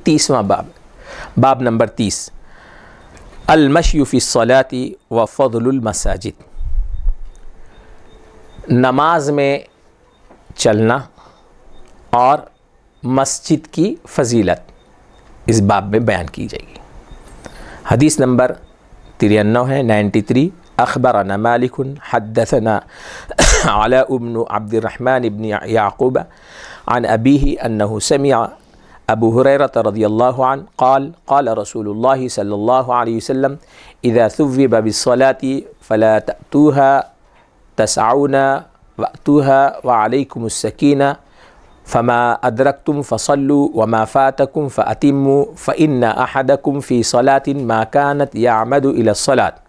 30واں باب، باب نمبر 30، المشی فی الصلاۃ و فضل المساجد، نماز میں چلنا اور مسجد کی فضیلت اس باب میں بیان کی جائے گی۔ حدیث نمبر 93 ہے، 93، اخبرنا مالک حدثنا علاء بن عبد الرحمن بن یعقوب عن ابیہ انہ سمع ابو ہریرہ رضی اللہ عنہ قال قال رسول اللہ صلی اللہ علیہ وسلم اذا ثوب بالصلاة فلا تأتوها تسعون وأتوها وعليكم السكینہ فما ادرکتم فصلوا وما فاتکم فأتموا فإن أحدکم فی صلاة ما كانت يعمد إلى الصلاة۔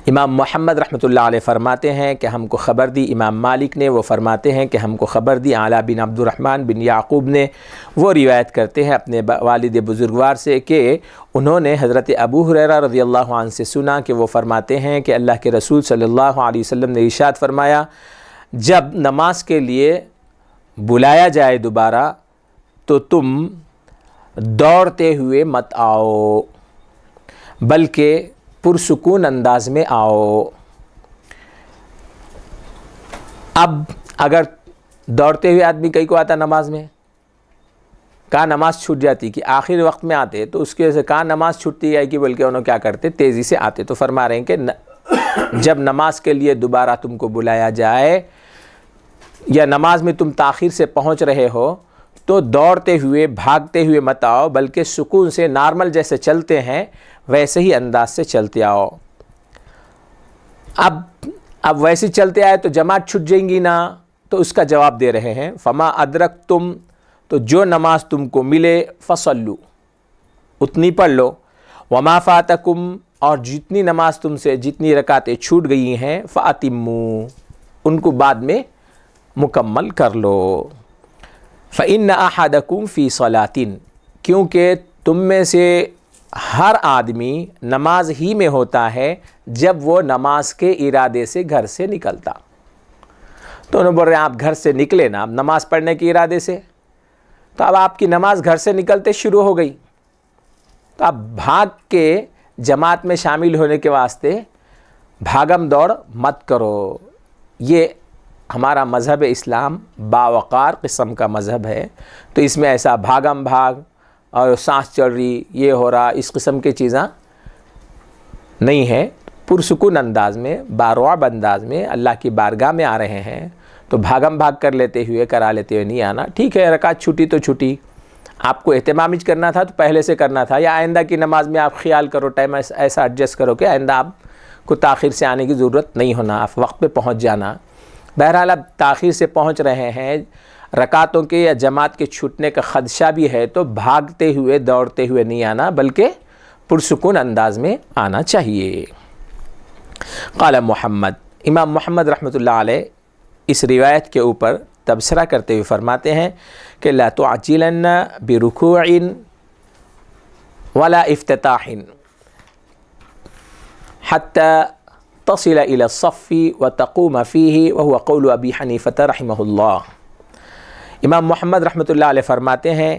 امام محمد رحمۃ اللہ علیہ فرماتے ہیں کہ ہم کو خبر دی، امام مالک نے، وہ فرماتے ہیں کہ ہم کو خبر دی علاء بن عبد الرحمن بن یعقوب نے، وہ روایت کرتے ہیں اپنے والد بزرگوار سے کہ انہوں نے حضرت ابو ہریرہ رضی اللہ عنہ سے سنا کہ وہ فرماتے ہیں کہ اللہ کے رسول صلی اللہ علیہ وسلم نے ارشاد فرمایا، جب نماز کے لیے بلایا جائے دوبارہ تو تم دوڑتے ہوئے مت آؤ بلکہ پرسکون انداز میں آؤ۔ اب اگر دوڑتے ہوئے آدمی کئی کو آتا نماز میں، کہاں نماز چھوٹ جاتی کہ آخر وقت میں آتے تو اس کی وجہ سے کہاں نماز چھوٹتی ہے کہ بلکہ انہوں کیا کرتے تیزی سے آتے۔ تو فرما رہے ہیں کہ جب نماز کے لیے دوبارہ تم کو بلایا جائے یا نماز میں تم تاخیر سے پہنچ رہے ہو تو دوڑتے ہوئے بھاگتے ہوئے مت آؤ بلکہ سکون سے نارمل جیسے چلتے ہیں ویسے ہی انداز سے چلتے آؤ۔ اب ویسے چلتے آئے تو جماعت چھٹ جائیں گی نا، تو اس کا جواب دے رہے ہیں فما ادرکتم، تو جو نماز تم کو ملے فصلو، اتنی پڑھ لو، وما فاتکم، اور جتنی نماز تم سے جتنی رکعتیں چھوٹ گئی ہیں فاتموا، ان کو بعد میں مکمل کر لو۔ فإن أحدكم فی صلاۃ، کیونکہ تم میں سے ہر آدمی نماز ہی میں ہوتا ہے جب وہ نماز کے ارادے سے گھر سے نکلتا۔ تو انہوں بول رہے ہیں آپ گھر سے نکلے نا اب نماز پڑھنے کے ارادے سے، تو اب آپ کی نماز گھر سے نکلتے شروع ہو گئی، تو اب بھاگ کے جماعت میں شامل ہونے کے واسطے بھاگم دوڑ مت کرو۔ یہ ہمارا مذہب اسلام باوقار قسم کا مذہب ہے، تو اس میں ایسا بھاگم بھاگ اور سانس چڑھ رہی یہ ہو رہا اس قسم کی چیزاں نہیں ہے۔ پرسکون انداز میں بارواب انداز میں اللہ کی بارگاہ میں آ رہے ہیں تو بھاگم بھاگ کر لیتے ہوئے کرا لیتے ہوئے نہیں آنا۔ ٹھیک ہے رکعت چھوٹی تو چھوٹی، آپ کو اہتمام کرنا تھا تو پہلے سے کرنا تھا، یا آئندہ کی نماز میں آپ خیال کرو ٹائم ایسا ایڈجسٹ کرو کہ آئندہ آپ کو تاخیر سے آنے کی ضرورت نہیں ہونا، آپ وقت پہ پہنچ جانا۔ بہرحال اب تاخیر سے پہنچ رہے ہیں، رکعتوں کے یا جماعت کے چھوٹنے کا خدشہ بھی ہے تو بھاگتے ہوئے دوڑتے ہوئے نہیں آنا بلکہ پرسکون انداز میں آنا چاہیے۔ قال محمد، امام محمد رحمۃ اللہ علیہ اس روایت کے اوپر تبصرہ کرتے ہوئے فرماتے ہیں کہ لا تعجلن برکوع ولا افتتاح حتى تصل الى الصف وتقوم فيه وهو قول ابی حنیفہ رحمہ اللہ۔ امام محمد رحمۃ اللہ علیہ فرماتے ہیں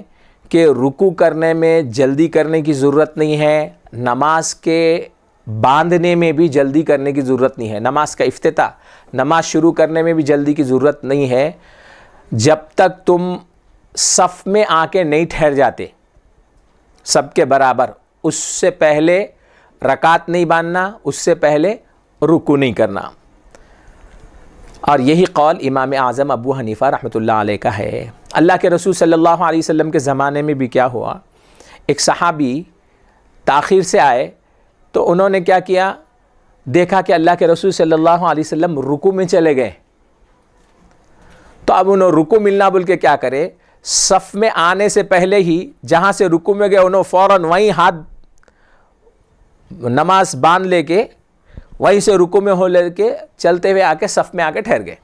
کہ رکوع کرنے میں جلدی کرنے کی ضرورت نہیں ہے، نماز کے باندھنے میں بھی جلدی کرنے کی ضرورت نہیں ہے، نماز کا افتتاح، نماز شروع کرنے میں بھی جلدی کی ضرورت نہیں ہے، جب تک تم صف میں آ کے نہیں ٹھہر جاتے سب کے برابر، اس سے پہلے رکعت نہیں باندھنا، اس سے پہلے رکوع نہیں کرنا۔ اور یہی قول امام اعظم ابو حنیفہ رحمۃ اللہ علیہ کا ہے۔ اللہ کے رسول صلی اللہ علیہ وسلم کے زمانے میں بھی کیا ہوا، ایک صحابی تاخیر سے آئے تو انہوں نے کیا کیا، دیکھا کہ اللہ کے رسول صلی اللہ علیہ وسلم رکوع میں چلے گئے، تو اب انہوں رکوع ملنا بول کے کیا کرے، صف میں آنے سے پہلے ہی جہاں سے رکوع میں گئے انہوں فوراً وہیں ہاتھ نماز باندھ لے کے وہیں سے رکوع میں ہو لے کے چلتے ہوئے آ کے صف میں آ کے ٹھہر گئے۔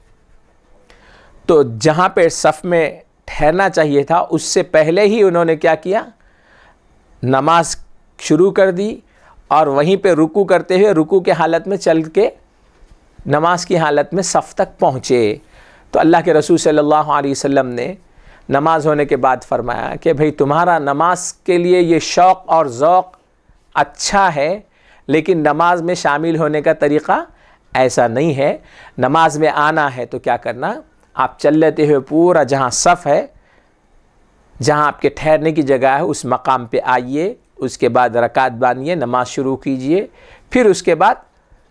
تو جہاں پہ صف میں ٹھہرنا چاہیے تھا اس سے پہلے ہی انہوں نے کیا کیا، نماز شروع کر دی اور وہیں پہ رکوع کرتے ہوئے رکوع کے حالت میں چل کے نماز کی حالت میں صف تک پہنچے۔ تو اللہ کے رسول صلی اللہ علیہ وسلم نے نماز ہونے کے بعد فرمایا کہ بھئی تمہارا نماز کے لیے یہ شوق اور ذوق اچھا ہے، لیکن نماز میں شامل ہونے کا طریقہ ایسا نہیں ہے۔ نماز میں آنا ہے تو کیا کرنا، آپ چل لیتے ہوئے پورا جہاں صف ہے، جہاں آپ کے ٹھہرنے کی جگہ ہے، اس مقام پہ آئیے، اس کے بعد رکعت باندھیے، نماز شروع کیجئے، پھر اس کے بعد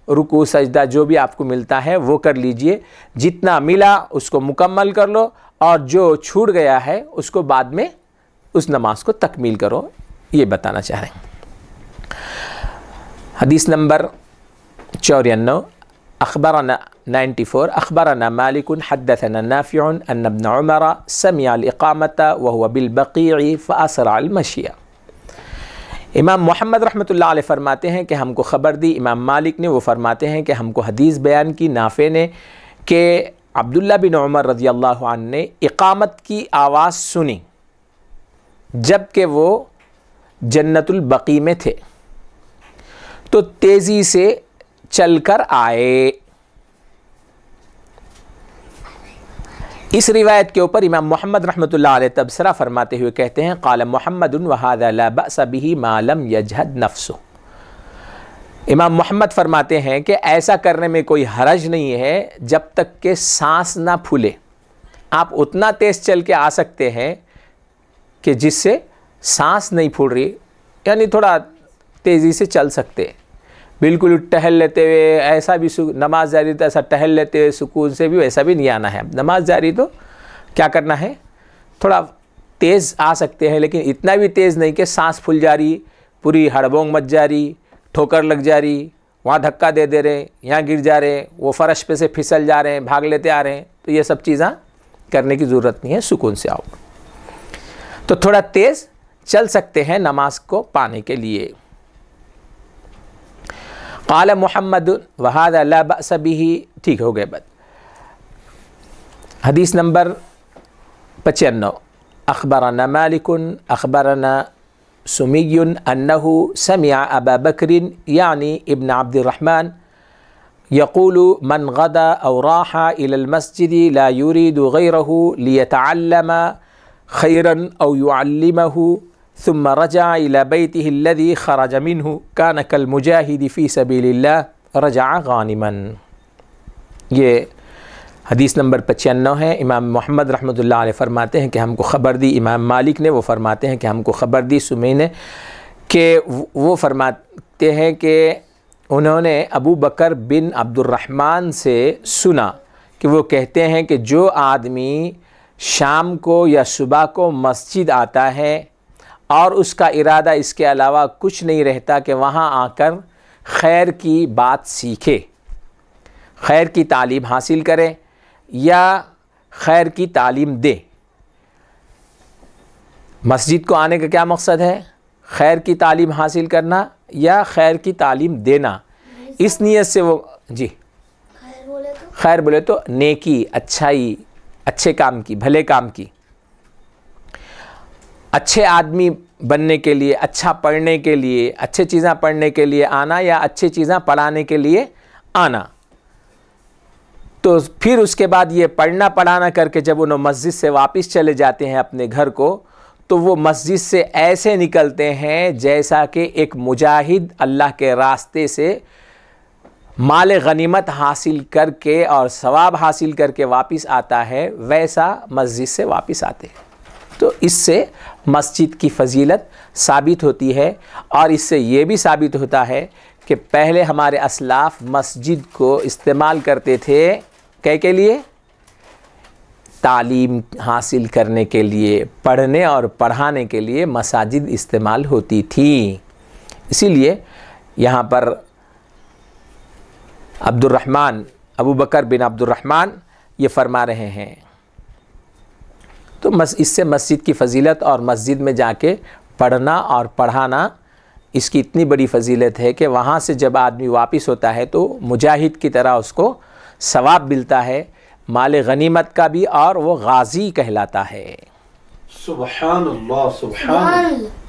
رکوع سجدہ جو بھی آپ کو ملتا ہے وہ کر لیجئے، جتنا ملا اس کو مکمل کر لو، اور جو چھوٹ گیا ہے اس کو بعد میں اس نماز کو تکمیل کرو، یہ بتانا چاہ رہے ہیں۔ حدیث نمبر 94 اخبرنا 94 اخبرنا مالک حدثنا نافع ان ابن عمر سمع الاقامة وهو بالبقيع فاسرع المشي۔ امام محمد رحمۃ اللہ علیہ فرماتے ہیں کہ ہم کو خبر دی، امام مالک نے، وہ فرماتے ہیں کہ ہم کو حدیث بیان کی نافع نے کہ عبداللہ بن عمر رضی اللہ عنہ نے اقامت کی آواز سنی جب کہ وہ جنت البقیع میں تھے، تو تیزی سے چل کر آئے۔ اس روایت کے اوپر امام محمد رحمۃ اللہ علیہ تبصرہ فرماتے ہوئے کہتے ہیں قال محمد وهذا لا بأس به ما لم يجهد نفسه۔ امام محمد فرماتے ہیں کہ ایسا کرنے میں کوئی حرج نہیں ہے جب تک کہ سانس نہ پھولے۔ آپ اتنا تیز چل کے آ سکتے ہیں کہ جس سے سانس نہیں پھول رہی، یعنی تھوڑا تیزی سے چل سکتے، بالکل ٹہل لیتے ہوئے ایسا بھی نماز جاری تو ایسا ٹہل لیتے ہوئے سکون سے بھی ویسا بھی نہیں آنا ہے۔ نماز جاری تو کیا کرنا ہے، تھوڑا تیز آ سکتے ہیں، لیکن اتنا بھی تیز نہیں کہ سانس پھول جا رہی، پوری ہڑبونگ مچ جا رہی، ٹھوکر لگ جا رہی، وہاں دھکا دے رہے، یہاں گر جا رہے، وہ فرش پہ سے پھسل جا رہے ہیں، بھاگ لیتے آ رہے ہیں، تو یہ سب چیزاں کرنے کی ضرورت نہیں ہے، سکون سے آؤ۔ تو تھوڑا تیز چل سکتے ہیں نماز کو پانے کے لیے۔ قال محمد وهذا لا بأس به، ٹھیک ہو گئے بات۔ حدیث نمبر 95 اخبرنا مالک اخبرنا سمی انه سمع ابا بکر یعنی ابن عبد الرحمن يقول من غدا او راح الى المسجد لا يريد غيره ليتعلم خيرا او يعلمه ثم رجع الى بيته الذي خرج منه كان كالمجاهد في سبيل الله رجع غانما۔ یہ حدیث نمبر 95 ہے۔ امام محمد رحمۃ اللہ علیہ فرماتے ہیں کہ ہم کو خبر دی، امام مالک نے، وہ فرماتے ہیں کہ ہم کو خبر دی سمی نے، کہ وہ فرماتے ہیں کہ انہوں نے ابو بکر بن عبد الرحمن سے سنا کہ وہ کہتے ہیں کہ جو آدمی شام کو یا صبح کو مسجد آتا ہے اور اس کا ارادہ اس کے علاوہ کچھ نہیں رہتا کہ وہاں آ کر خیر کی بات سیکھے، خیر کی تعلیم حاصل کرے یا خیر کی تعلیم دے۔ مسجد کو آنے کا کیا مقصد ہے؟ خیر کی تعلیم حاصل کرنا یا خیر کی تعلیم دینا۔ اس نیت سے وہ جی خیر بولے تو نیکی، اچھائی، اچھے کام کی، بھلے کام کی، اچھے آدمی بننے کے لیے، اچھا پڑھنے کے لیے، اچھے چیزیں پڑھنے کے لیے آنا یا اچھے چیزیں پڑھانے کے لیے آنا۔ تو پھر اس کے بعد یہ پڑھنا پڑھانا کر کے جب انہوں مسجد سے واپس چلے جاتے ہیں اپنے گھر کو، تو وہ مسجد سے ایسے نکلتے ہیں جیسا کہ ایک مجاہد اللہ کے راستے سے مال غنیمت حاصل کر کے اور ثواب حاصل کر کے واپس آتا ہے، ویسا مسجد سے واپس آتے ہیں۔ تو اس سے مسجد کی فضیلت ثابت ہوتی ہے، اور اس سے یہ بھی ثابت ہوتا ہے کہ پہلے ہمارے اسلاف مسجد کو استعمال کرتے تھے کے لیے، تعلیم حاصل کرنے کے لیے، پڑھنے اور پڑھانے کے لیے مساجد استعمال ہوتی تھیں۔ اسی لیے یہاں پر عبد الرحمن ابو بکر بن عبد الرحمن یہ فرما رہے ہیں۔ تو اس سے مسجد کی فضیلت اور مسجد میں جا کے پڑھنا اور پڑھانا، اس کی اتنی بڑی فضیلت ہے کہ وہاں سے جب آدمی واپس ہوتا ہے تو مجاہد کی طرح اس کو ثواب ملتا ہے، مال غنیمت کا بھی، اور وہ غازی کہلاتا ہے۔ سبحان اللہ، سبحان اللہ۔